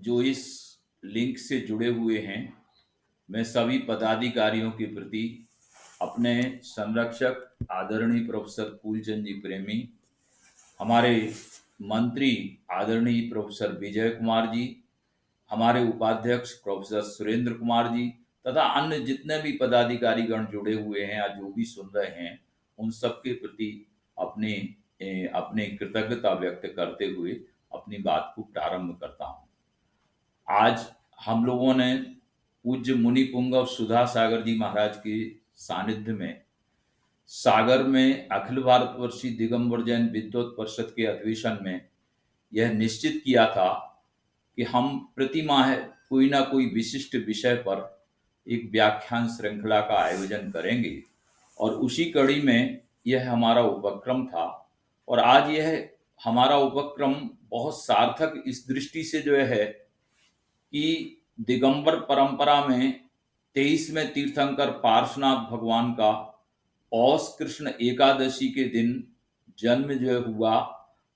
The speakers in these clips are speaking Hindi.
जो इस लिंक से जुड़े हुए हैं, मैं सभी पदाधिकारियों के प्रति अपने संरक्षक आदरणीय प्रोफेसर फूलचंद जी प्रेमी, हमारे मंत्री आदरणीय प्रोफेसर विजय कुमार जी, हमारे उपाध्यक्ष प्रोफेसर सुरेंद्र कुमार जी तथा अन्य जितने भी पदाधिकारीगण जुड़े हुए हैं या जो भी सुन रहे हैं, उन सबके प्रति अपने अपने कृतज्ञता व्यक्त करते हुए अपनी बात को प्रारंभ करता हूँ। आज हम लोगों ने पूज्य मुनि पुंगव सुधा सागर जी महाराज के सानिध्य में सागर में अखिल भारतवर्षीय दिगंबर जैन विद्वत परिषद के अधिवेशन में यह निश्चित किया था कि हम प्रति माह कोई ना कोई विशिष्ट विषय पर एक व्याख्यान श्रृंखला का आयोजन करेंगे और उसी कड़ी में यह हमारा उपक्रम था। और आज यह हमारा उपक्रम बहुत सार्थक इस दृष्टि से जो है कि दिगंबर परंपरा में 23वें तीर्थंकर पार्श्वनाथ भगवान का पौष कृष्ण एकादशी के दिन जन्म जो हुआ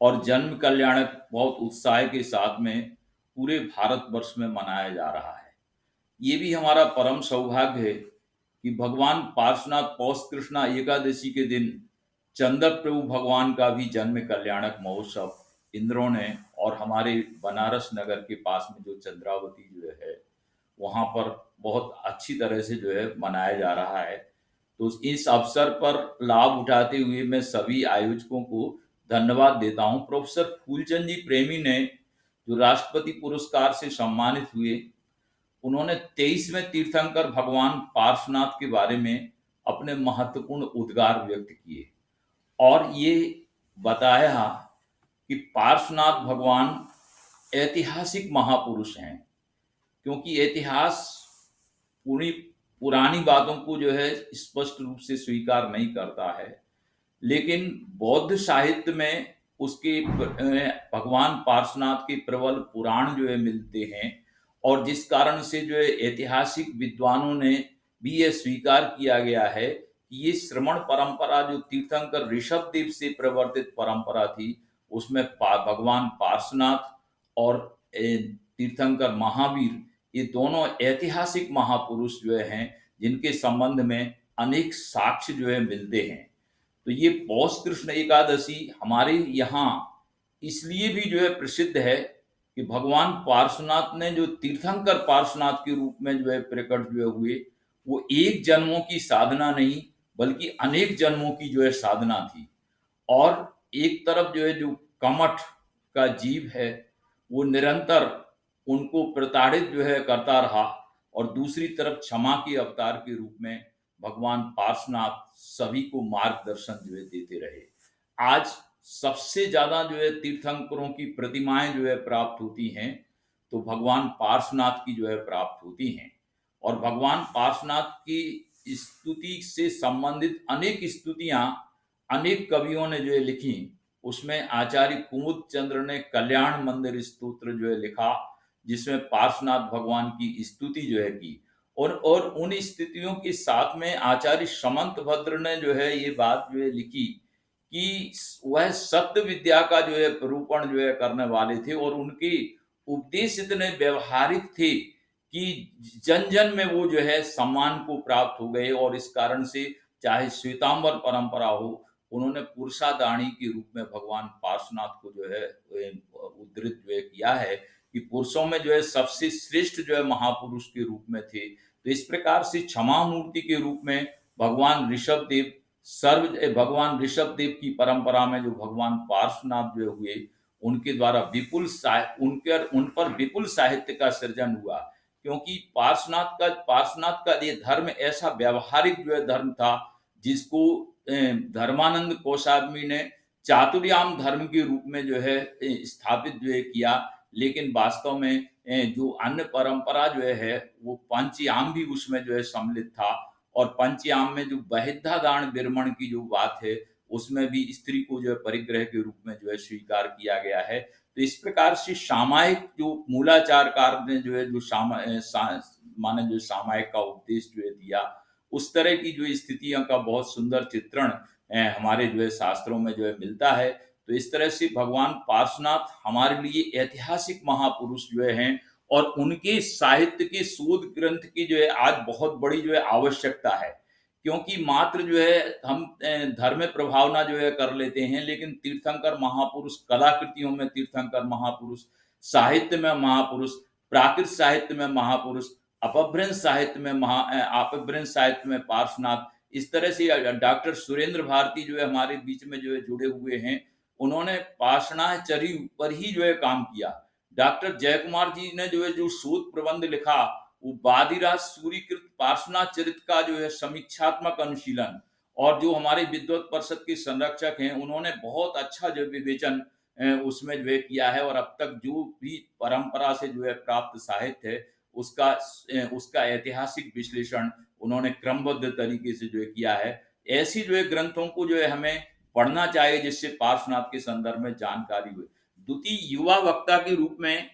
और जन्म कल्याण बहुत उत्साह के साथ में पूरे भारतवर्ष में मनाया जा रहा है। ये भी हमारा परम सौभाग्य है कि भगवान पार्श्वनाथ पौष कृष्णा एकादशी के दिन चंद्र प्रभु भगवान का भी जन्म कल्याणक महोत्सव इंद्रों ने और हमारे बनारस नगर के पास में जो चंद्रावती जो है वहां पर बहुत अच्छी तरह से जो है मनाया जा रहा है। तो इस अवसर पर लाभ उठाते हुए मैं सभी आयोजकों को धन्यवाद देता हूं। प्रोफेसर फूलचंद जी प्रेमी ने जो राष्ट्रपति पुरस्कार से सम्मानित हुए, उन्होंने 23वें तीर्थंकर भगवान पार्श्वनाथ के बारे में अपने महत्वपूर्ण उद्गार व्यक्त किए और ये बताया कि पार्श्वनाथ भगवान ऐतिहासिक महापुरुष हैं, क्योंकि इतिहास पूरी पुरानी बातों को जो है स्पष्ट रूप से स्वीकार नहीं करता है, लेकिन बौद्ध साहित्य में उसके भगवान पार्श्वनाथ के प्रबल पुराण जो है मिलते हैं और जिस कारण से जो है ऐतिहासिक विद्वानों ने भी यह स्वीकार किया गया है कि ये श्रमण परंपरा जो तीर्थंकर ऋषभ देव से प्रवर्तित परंपरा थी, उसमें भगवान पार्श्वनाथ और तीर्थंकर महावीर ये दोनों ऐतिहासिक महापुरुष जो हैं जिनके संबंध में अनेक साक्ष्य जो है मिलते हैं। तो ये पौष कृष्ण एकादशी हमारे यहाँ इसलिए भी जो है प्रसिद्ध है कि भगवान पार्श्वनाथ ने जो तीर्थंकर पार्श्वनाथ के रूप में जो है प्रकट जो हुए, वो एक जन्मों की साधना नहीं बल्कि अनेक जन्मों की जो है साधना थी। और एक तरफ जो है जो कमठ का जीव है वो निरंतर उनको प्रताड़ित जो है करता रहा और दूसरी तरफ क्षमा के अवतार के रूप में भगवान पार्श्वनाथ सभी को मार्गदर्शन जो है देते रहे। आज सबसे ज्यादा जो है तीर्थंकरों की प्रतिमाएं जो है प्राप्त होती हैं तो भगवान पार्श्वनाथ की जो है प्राप्त होती हैं और भगवान पार्श्वनाथ की स्तुति से संबंधित अनेक स्तुतियां अनेक कवियों ने जो है लिखी। उसमें आचार्य कुमुद चंद्र ने कल्याण मंदिर स्तोत्र जो है लिखा, जिसमें पार्श्वनाथ भगवान की स्तुति जो है की और उन स्थितियों के साथ में आचार्य समंत भद्र ने जो है ये बात जो है लिखी कि वह सत्य विद्या का जो है प्ररूपण जो है करने वाले थे और उनके उपदेश इतने व्यवहारिक थे कि जन जन में वो जो है सम्मान को प्राप्त हो गए और इस कारण से चाहे श्वेतांबर परंपरा हो, उन्होंने पुरुषादाणी के रूप में भगवान पार्श्वनाथ को जो है उद्धृत जो है किया है कि पुरुषों में जो है सबसे श्रेष्ठ जो है महापुरुष के रूप में थे। तो इस प्रकार से क्षमा मूर्ति के रूप में भगवान ऋषभ देव भगवान ऋषभ देव की परंपरा में जो भगवान पार्श्वनाथ जो हुए, उनके द्वारा उन पर विपुल साहित्य का सृजन हुआ, क्योंकि पार्श्वनाथ का ये धर्म ऐसा व्यवहारिक जो है धर्म था जिसको धर्मानंद कोशाग्नि ने चातुर्याम धर्म के रूप में जो है स्थापित जो है किया। लेकिन वास्तव में जो अन्य परंपरा जो है वो पंचयाम भी उसमें जो है सम्मिलित था और पंचयाम में जो बहिद्धा दान विरमण की जो बात है उसमें भी स्त्री को जो है परिग्रह के रूप में जो है स्वीकार किया गया है। तो इस प्रकार से सामायिक जो मूलाचारकार ने जो है जो माने जो सामायिक का उपदेश जो है दिया, उस तरह की जो स्थितियों का बहुत सुंदर चित्रण हमारे जो है शास्त्रों में जो है मिलता है। तो इस तरह से भगवान पार्श्वनाथ हमारे लिए ऐतिहासिक महापुरुष जो हैं और उनके साहित्य के शोध ग्रंथ की जो है आज बहुत बड़ी जो है आवश्यकता है, क्योंकि मात्र जो है हम धर्म प्रभावना जो है कर लेते हैं, लेकिन तीर्थंकर महापुरुष, कलाकृतियों में तीर्थंकर महापुरुष, साहित्य में महापुरुष, प्राकृत साहित्य में महापुरुष, अपभ्रंश साहित्य में अपभ्रंश साहित्य में पार्श्वनाथ, इस तरह से डॉक्टर सुरेंद्र भारती जो है हमारे बीच में जो है जुड़े हुए हैं। उन्होंने पाषाणाचरी पर ही जो है काम किया। डॉक्टर जयकुमार जी ने जो है जो शोध प्रबंध लिखा, वो बादिराज सूरीकृत पार्श्वनाथ चरित का जो है समीक्षात्मक अनुशीलन, और जो हमारे विद्वत परिषद के संरक्षक हैं उन्होंने बहुत अच्छा जो विवेचन उसमें जो है किया है, और अब तक जो भी परंपरा से जो है प्राप्त साहित्य है उसका उसका ऐतिहासिक विश्लेषण उन्होंने क्रमबद्ध तरीके से जो है किया है। ऐसी जो है ग्रंथों को जो है हमें पढ़ना चाहिए, जिससे पार्श्वनाथ के संदर्भ में जानकारी हुई। द्वितीय, युवा वक्ता के रूप में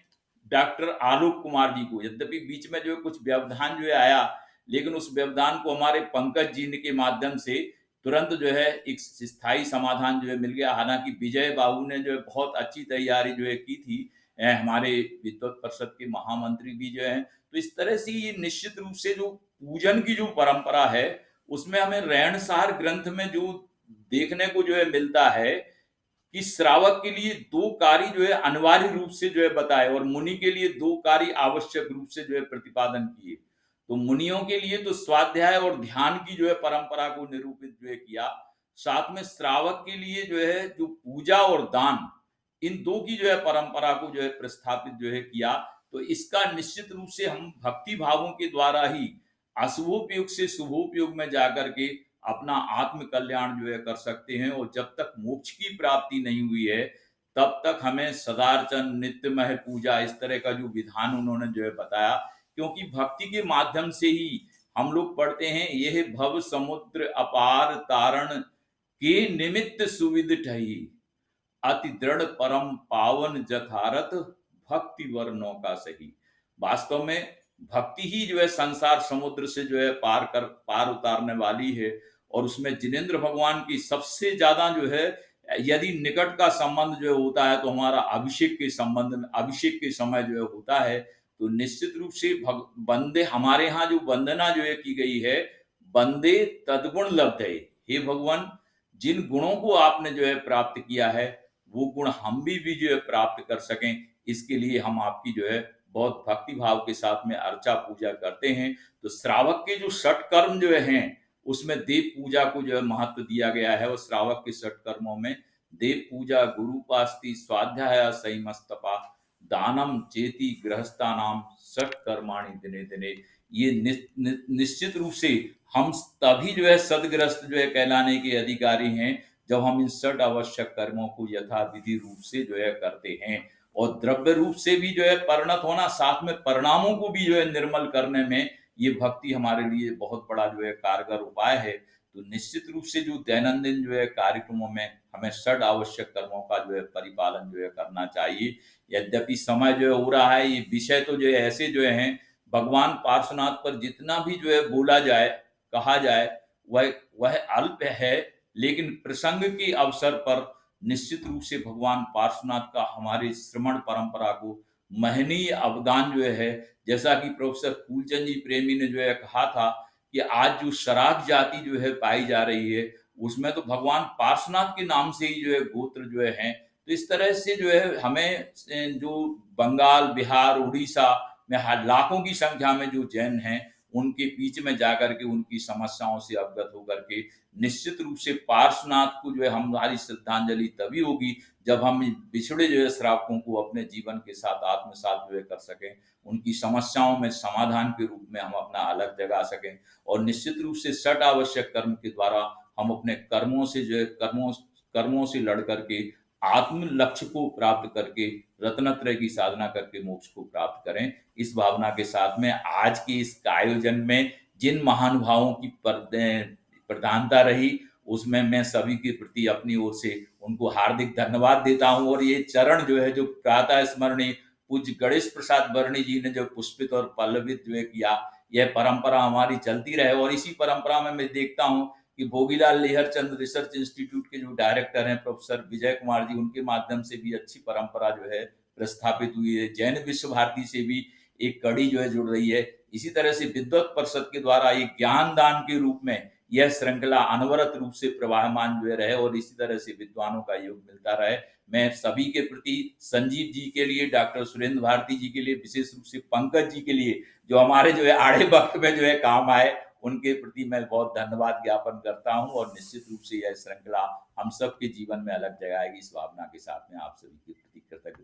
डॉक्टर आलोक कुमार जी को, यद्यपि बीच में जो है कुछ व्यवधान जो है आया, लेकिन उस व्यवधान को हमारे पंकज जी के माध्यम से तुरंत जो है एक स्थायी समाधान जो है मिल गया। हालांकि विजय बाबू ने जो है बहुत अच्छी तैयारी जो है की थी, हमारे विद्वत परिषद के महामंत्री भी जो है। तो इस तरह से ये निश्चित रूप से जो पूजन की जो परंपरा है उसमें हमें रहनसार ग्रंथ में जो देखने को जो है मिलता है कि श्रावक के लिए दो कार्य जो है अनिवार्य रूप से जो है बताए, और मुनि के लिए दो कार्य आवश्यक रूप से जो है प्रतिपादन किए। तो मुनियों के लिए तो स्वाध्याय और ध्यान की जो है परंपरा को निरूपित जो है किया, साथ में श्रावक के लिए जो है जो पूजा और दान, इन दो की जो है परंपरा को जो है प्रस्थापित जो है किया। तो इसका निश्चित रूप से हम भक्ति भावों के द्वारा ही अशुभोपयोग से शुभोपयोग में जाकर के अपना आत्म कल्याण जो है कर सकते हैं। और जब तक मोक्ष की प्राप्ति नहीं हुई है तब तक हमें सदार्चन, नित्यमय पूजा, इस तरह का जो विधान उन्होंने जो है बताया, क्योंकि भक्ति के माध्यम से ही हम लोग पढ़ते हैं, यह भव समुद्र अपार तारण के निमित्त सुविध ठही, अति दृढ़ परम पावन जथारथ भक्ति वर्णों का सही। वास्तव में भक्ति ही जो है संसार समुद्र से जो है पार उतारने वाली है। और उसमें जिनेंद्र भगवान की सबसे ज्यादा जो है, यदि निकट का संबंध जो होता है तो हमारा अभिषेक के संबंध में, अभिषेक के समय जो है होता है। तो निश्चित रूप से बंदे, हमारे यहाँ जो वंदना जो है की गई है, बंदे तदगुण लब्ध है, हे भगवान जिन गुणों को आपने जो है प्राप्त किया है वो गुण हम भी जो है प्राप्त कर सकें, इसके लिए हम आपकी जो है बहुत भक्ति भाव के साथ में अर्चा पूजा करते हैं। तो श्रावक के जो षट कर्म जो हैं उसमें देव पूजा को जो है महत्व दिया गया है, और श्रावक के षट कर्मों में देव पूजा, गुरुपास्ति, स्वाध्याय, संयमस्तपा, दानम चेति गृहस्था नाम षट कर्माणि दिने दिने। ये निश्चित रूप से हम तभी जो है सदग्रस्त जो है कहलाने के अधिकारी हैं जब हम इन षट आवश्यक कर्मों को यथा विधि रूप से जो है करते हैं। और द्रव्य रूप से भी जो है परिणत होना, साथ में परिणामों को भी जो है निर्मल करने में ये भक्ति हमारे लिए बहुत बड़ा जो है कारगर उपाय है। तो निश्चित रूप से जो दैनंदिन जो है कार्यक्रमों में हमें षड आवश्यक कर्मों का जो है परिपालन जो है करना चाहिए। यद्यपि समय जो है हो रहा है, ये विषय तो जो है ऐसे जो है भगवान पार्श्वनाथ पर जितना भी जो है बोला जाए, कहा जाए, वह अल्प है, लेकिन प्रसंग के अवसर पर निश्चित रूप से भगवान पार्श्वनाथ का हमारे श्रमण परंपरा को महनीय अवदान जो है, जैसा कि प्रोफेसर फूलचंद जी प्रेमी ने जो है कहा था कि आज जो शराब जाति जो है पाई जा रही है उसमें तो भगवान पार्श्वनाथ के नाम से ही जो है गोत्र जो है। तो इस तरह से जो है हमें जो बंगाल, बिहार, उड़ीसा में लाखों की संख्या में जो जैन हैं उनके बीच में जाकर के उनकी समस्याओं से अवगत होकर के निश्चित रूप से पार्श्वनाथ को जो है हमारी श्रद्धांजलि तभी होगी जब हम बिछड़े जो है श्रावकों को अपने जीवन के साथ आत्मसात जो है कर सकें, उनकी समस्याओं में समाधान के रूप में हम अपना अलग जगा सकें। और निश्चित रूप से षट आवश्यक कर्म के द्वारा हम अपने कर्मों से जो है कर्मों से लड़ करके आत्म लक्ष्य को प्राप्त करके रत्नत्रय की साधना करके मोक्ष को प्राप्त करें। इस भावना के साथ में आज के इस आयोजन में जिन महानुभावों की प्रधानता रही उसमें मैं सभी के प्रति अपनी ओर से उनको हार्दिक धन्यवाद देता हूं। और ये चरण जो है जो प्रातः स्मरणीय पूज्य गणेश प्रसाद वर्णी जी ने जो पुष्पित और पल्लवित जो है किया, यह परंपरा हमारी चलती रहे। और इसी परंपरा में मैं देखता हूं कि भोगीलाल लेहरचंद रिसर्च इंस्टीट्यूट के जो डायरेक्टर हैं प्रोफेसर विजय कुमार जी, उनके माध्यम से भी अच्छी परंपरा जो है प्रस्थापित हुई है। जैन विश्व भारती से भी एक कड़ी जो है जुड़ रही है। इसी तरह से विद्वत परिषद के द्वारा एक ज्ञान दान के रूप में यह श्रृंखला अनवरत रूप से प्रवाहमान जो रहे और इसी तरह से विद्वानों का योग मिलता रहे। मैं सभी के प्रति, संजीव जी के लिए, डॉक्टर सुरेंद्र भारती जी के लिए, विशेष रूप से पंकज जी के लिए जो हमारे जो है आड़े वक्त में जो है काम आए, उनके प्रति मैं बहुत धन्यवाद ज्ञापन करता हूं और निश्चित रूप से यह श्रृंखला हम सबके जीवन में अलग जगाएगी। इस भावना के साथ में आप सभी के प्रति कृतज्ञता